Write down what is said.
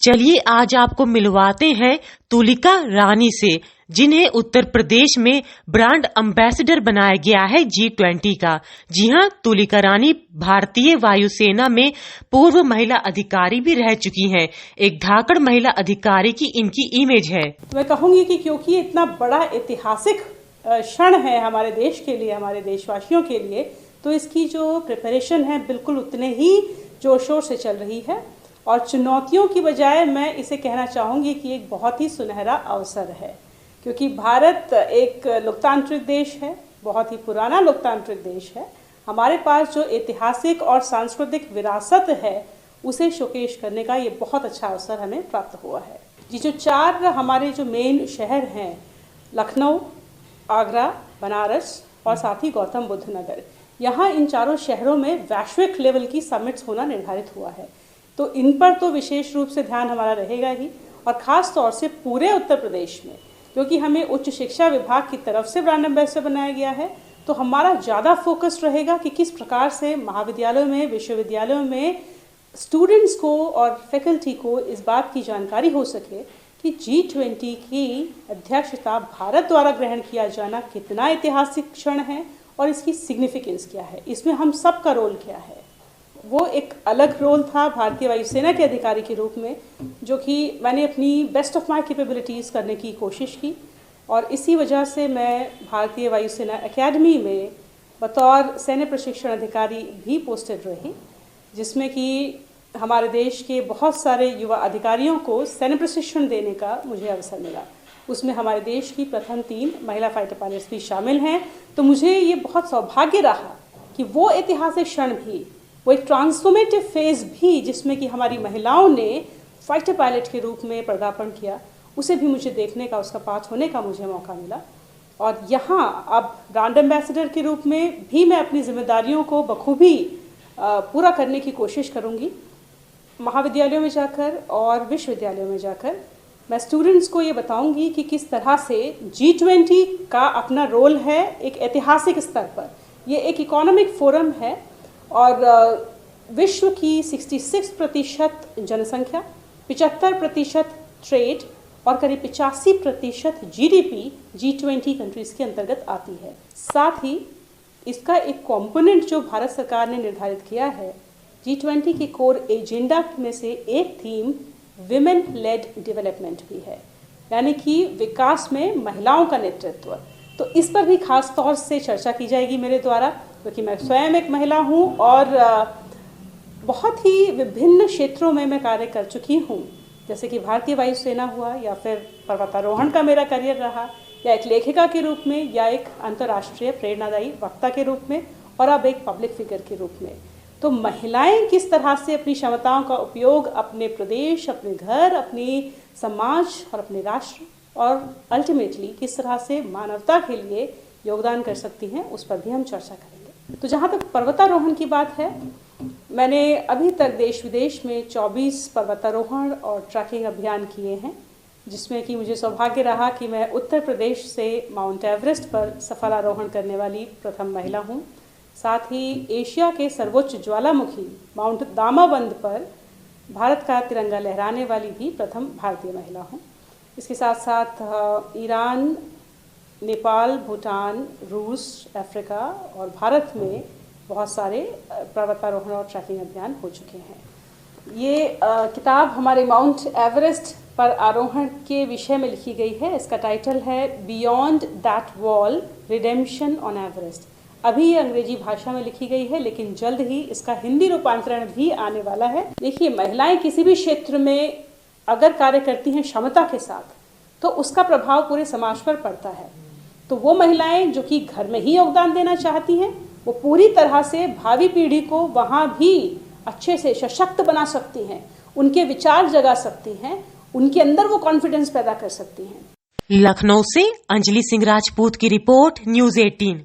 चलिए आज आपको मिलवाते हैं तुलिका रानी से, जिन्हें उत्तर प्रदेश में ब्रांड एम्बेसडर बनाया गया है G20 का। जी हां, तुलिका रानी भारतीय वायुसेना में पूर्व महिला अधिकारी भी रह चुकी हैं। एक धाकड़ महिला अधिकारी की इनकी इमेज है। मैं कहूंगी कि क्योंकि इतना बड़ा ऐतिहासिक क्षण है हमारे देश के लिए, हमारे देशवासियों के लिए, तो इसकी जो प्रिपरेशन है बिल्कुल उतने ही जोर शोर से चल रही है। और चुनौतियों की बजाय मैं इसे कहना चाहूँगी कि एक बहुत ही सुनहरा अवसर है, क्योंकि भारत एक लोकतांत्रिक देश है, बहुत ही पुराना लोकतांत्रिक देश है। हमारे पास जो ऐतिहासिक और सांस्कृतिक विरासत है उसे शोकेश करने का ये बहुत अच्छा अवसर हमें प्राप्त हुआ है। जी, जो चार हमारे जो मेन शहर हैं, लखनऊ, आगरा, बनारस और साथ ही गौतम बुद्ध नगर, यहाँ इन चारों शहरों में वैश्विक लेवल की समिट्स होना निर्धारित हुआ है। तो इन पर तो विशेष रूप से ध्यान हमारा रहेगा ही, और ख़ास तौर से पूरे उत्तर प्रदेश में, क्योंकि हमें उच्च शिक्षा विभाग की तरफ से ब्रांड एम्बेसडर बनाया गया है, तो हमारा ज़्यादा फोकस रहेगा कि किस प्रकार से महाविद्यालयों में, विश्वविद्यालयों में स्टूडेंट्स को और फैकल्टी को इस बात की जानकारी हो सके कि G20 की अध्यक्षता भारत द्वारा ग्रहण किया जाना कितना ऐतिहासिक क्षण है और इसकी सिग्निफिकेंस क्या है, इसमें हम सब का रोल क्या है। वो एक अलग रोल था भारतीय वायुसेना के अधिकारी के रूप में, जो कि मैंने अपनी बेस्ट ऑफ माई कैपेबिलिटीज़ करने की कोशिश की, और इसी वजह से मैं भारतीय वायुसेना एकेडमी में बतौर सैन्य प्रशिक्षण अधिकारी भी पोस्टेड रही, जिसमें कि हमारे देश के बहुत सारे युवा अधिकारियों को सैन्य प्रशिक्षण देने का मुझे अवसर मिला। उसमें हमारे देश की प्रथम 3 महिला फाइटर पायलट्स भी शामिल हैं। तो मुझे ये बहुत सौभाग्य रहा कि वो ऐतिहासिक क्षण भी, वो एक ट्रांसफॉर्मेटिव फेज भी जिसमें कि हमारी महिलाओं ने फाइटर पायलट के रूप में पदार्पण किया, उसे भी मुझे देखने का, उसका पार्ट होने का मुझे मौका मिला। और यहाँ अब ब्रांड एम्बेसडर के रूप में भी मैं अपनी जिम्मेदारियों को बखूबी पूरा करने की कोशिश करूँगी। महाविद्यालयों में जाकर और विश्वविद्यालयों में जाकर मैं स्टूडेंट्स को ये बताऊंगी कि किस तरह से G20 का अपना रोल है एक ऐतिहासिक स्तर पर। ये एक इकोनॉमिक फोरम है और विश्व की 66% जनसंख्या, 75% ट्रेड और करीब 85% GDP G20 कंट्रीज़ के अंतर्गत आती है। साथ ही इसका एक कंपोनेंट जो भारत सरकार ने निर्धारित किया है, G20 के कोर एजेंडा में से एक थीम विमेन लेड डेवलपमेंट भी है, यानी कि विकास में महिलाओं का नेतृत्व। तो इस पर भी खास तौर से चर्चा की जाएगी मेरे द्वारा, क्योंकि मैं स्वयं एक महिला हूँ और बहुत ही विभिन्न क्षेत्रों में मैं कार्य कर चुकी हूँ, जैसे कि भारतीय वायुसेना हुआ, या फिर पर्वतारोहण का मेरा करियर रहा, या एक लेखिका के रूप में, या एक अंतर्राष्ट्रीय प्रेरणादायी वक्ता के रूप में, और अब एक पब्लिक फिगर के रूप में। तो महिलाएं किस तरह से अपनी क्षमताओं का उपयोग अपने प्रदेश, अपने घर, अपनी समाज और अपने राष्ट्र, और अल्टीमेटली किस तरह से मानवता के लिए योगदान कर सकती हैं, उस पर भी हम चर्चा करेंगे। तो जहाँ तक पर्वतारोहण की बात है, मैंने अभी तक देश विदेश में 24 पर्वतारोहण और ट्रैकिंग अभियान किए हैं, जिसमें कि मुझे सौभाग्य रहा कि मैं उत्तर प्रदेश से माउंट एवरेस्ट पर सफल आरोहण करने वाली प्रथम महिला हूँ। साथ ही एशिया के सर्वोच्च ज्वालामुखी माउंट दामाबंद पर भारत का तिरंगा लहराने वाली भी प्रथम भारतीय महिला हूँ। इसके साथ साथ ईरान, नेपाल, भूटान, रूस, अफ्रीका और भारत में बहुत सारे पर्वतारोहण और ट्रैकिंग अभियान हो चुके हैं। ये किताब हमारे माउंट एवरेस्ट पर आरोहण के विषय में लिखी गई है। इसका टाइटल है beyond that wall, redemption on Everest. अभी ये अंग्रेजी भाषा में लिखी गई है, लेकिन जल्द ही इसका हिंदी रूपांतरण भी आने वाला है। देखिए, महिलाएं किसी भी क्षेत्र में अगर कार्य करती हैं क्षमता के साथ, तो उसका प्रभाव पूरे समाज पर पड़ता है। तो वो महिलाएं जो कि घर में ही योगदान देना चाहती हैं, वो पूरी तरह से भावी पीढ़ी को वहाँ भी अच्छे से सशक्त बना सकती हैं, उनके विचार जगा सकती हैं, उनके अंदर वो कॉन्फिडेंस पैदा कर सकती हैं। लखनऊ से अंजलि सिंह राजपूत की रिपोर्ट, न्यूज़ 18।